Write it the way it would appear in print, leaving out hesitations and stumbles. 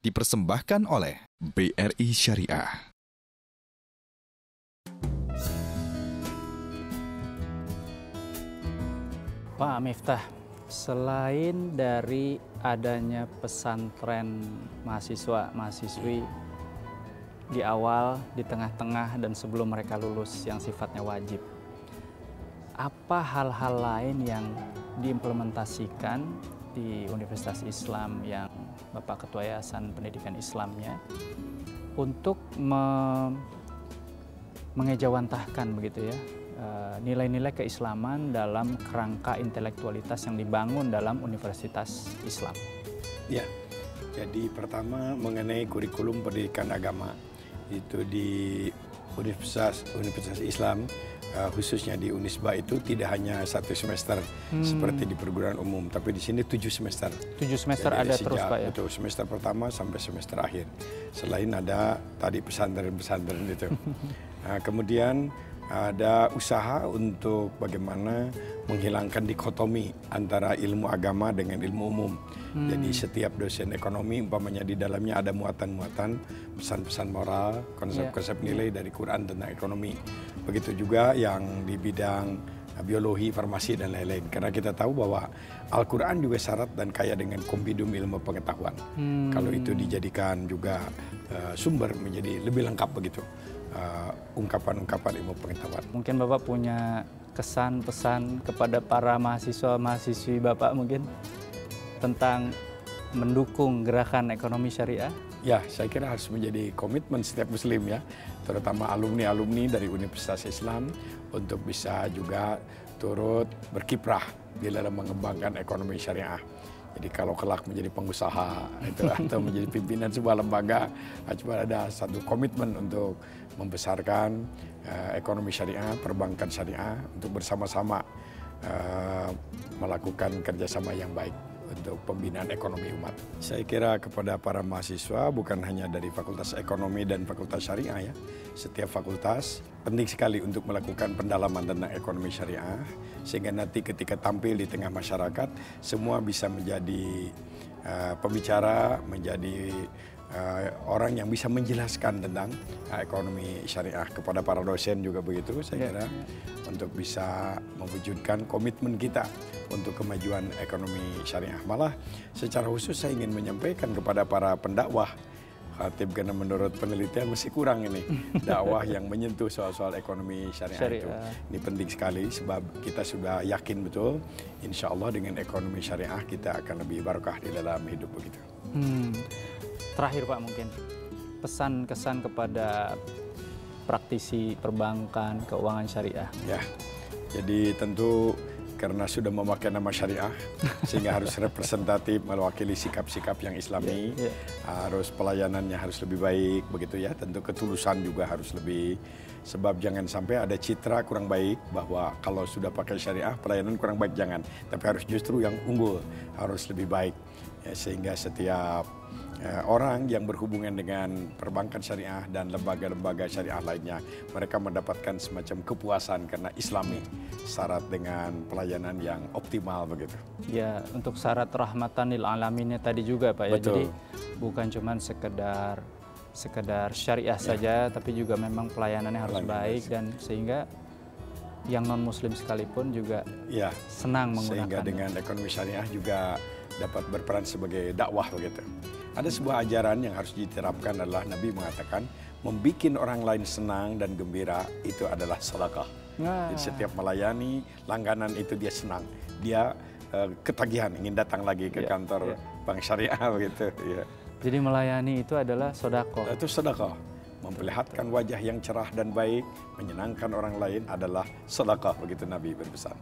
dipersembahkan oleh BRI Syariah. Pak Miftah, selain dari adanya pesantren mahasiswa-mahasiswi di awal, di tengah-tengah, dan sebelum mereka lulus yang sifatnya wajib, apa hal-hal lain yang diimplementasikan di Universitas Islam yang Bapak Ketua Yayasan Pendidikan Islamnya untuk mengejawantahkan begitu ya nilai-nilai keislaman dalam kerangka intelektualitas yang dibangun dalam Universitas Islam? Ya, jadi pertama mengenai kurikulum pendidikan agama itu di Universitas Islam, khususnya di Unisba itu tidak hanya 1 semester seperti di perguruan umum, tapi di sini 7 semester. 7 semester jadi ada terus Pak ya? Betul, semester pertama sampai semester akhir. Selain ada tadi pesantren-pesantren itu. Nah, kemudian ada usaha untuk bagaimana menghilangkan dikotomi antara ilmu agama dengan ilmu umum. Jadi setiap dosen ekonomi umpamanya di dalamnya ada muatan-muatan pesan-pesan moral, konsep-konsep nilai dari Quran tentang ekonomi. Begitu juga yang di bidang biologi, farmasi dan lain-lain. Karena kita tahu bahwa Al-Quran juga syarat dan kaya dengan kompidum ilmu pengetahuan. Kalau itu dijadikan juga sumber menjadi lebih lengkap begitu. Ungkapan-ungkapan ilmu pengetahuan. Mungkin Bapak punya kesan pesan kepada para mahasiswa-mahasiswi Bapak mungkin tentang mendukung gerakan ekonomi syariah? Ya, saya kira harus menjadi komitmen setiap muslim ya, terutama alumni-alumni dari Universitas Islam untuk bisa juga turut berkiprah di dalam mengembangkan ekonomi syariah. Jadi kalau kelak menjadi pengusaha itu atau menjadi pimpinan sebuah lembaga, cuma ada satu komitmen untuk membesarkan ekonomi syariah, perbankan syariah untuk bersama-sama melakukan kerjasama yang baik untuk pembinaan ekonomi umat. Saya kira kepada para mahasiswa bukan hanya dari Fakultas Ekonomi dan Fakultas Syariah ya, setiap fakultas penting sekali untuk melakukan pendalaman tentang ekonomi syariah sehingga nanti ketika tampil di tengah masyarakat semua bisa menjadi pembicara, menjadi orang yang bisa menjelaskan tentang ekonomi syariah. Kepada para dosen juga begitu, saya kira untuk bisa mewujudkan komitmen kita untuk kemajuan ekonomi syariah. Malah secara khusus saya ingin menyampaikan kepada para pendakwah khatib, karena menurut penelitian masih kurang ini dakwah yang menyentuh soal-soal ekonomi syariah itu. Ini penting sekali sebab kita sudah yakin betul insya Allah dengan ekonomi syariah kita akan lebih barokah di dalam hidup begitu. Terakhir Pak, mungkin pesan-kesan kepada praktisi perbankan, keuangan syariah. Ya, jadi tentu karena sudah memakai nama syariah sehingga harus representatif mewakili sikap-sikap yang islami, harus pelayanannya harus lebih baik begitu ya, tentu ketulusan juga harus lebih, sebab jangan sampai ada citra kurang baik bahwa kalau sudah pakai syariah pelayanan kurang baik, jangan, tapi harus justru yang unggul, harus lebih baik ya, sehingga setiap orang yang berhubungan dengan perbankan syariah dan lembaga-lembaga syariah lainnya, mereka mendapatkan semacam kepuasan karena islami, syarat dengan pelayanan yang optimal begitu. Ya, untuk syarat rahmatan lil alaminnya tadi juga Pak ya. Betul. Jadi bukan cuma sekedar syariah saja, tapi juga memang pelayanannya harus baik dan sehingga yang non muslim sekalipun juga senang menggunakannya. Sehingga dengan ekonomi syariah juga dapat berperan sebagai dakwah begitu. Ada sebuah ajaran yang harus diterapkan adalah Nabi mengatakan membikin orang lain senang dan gembira itu adalah sedekah. Jadi setiap melayani langganan itu dia senang, dia ketagihan ingin datang lagi ke kantor bank syariah begitu. Ya. Jadi melayani itu adalah sedekah. Itu sedekah. Memperlihatkan wajah yang cerah dan baik, menyenangkan orang lain adalah sedekah begitu Nabi berpesan.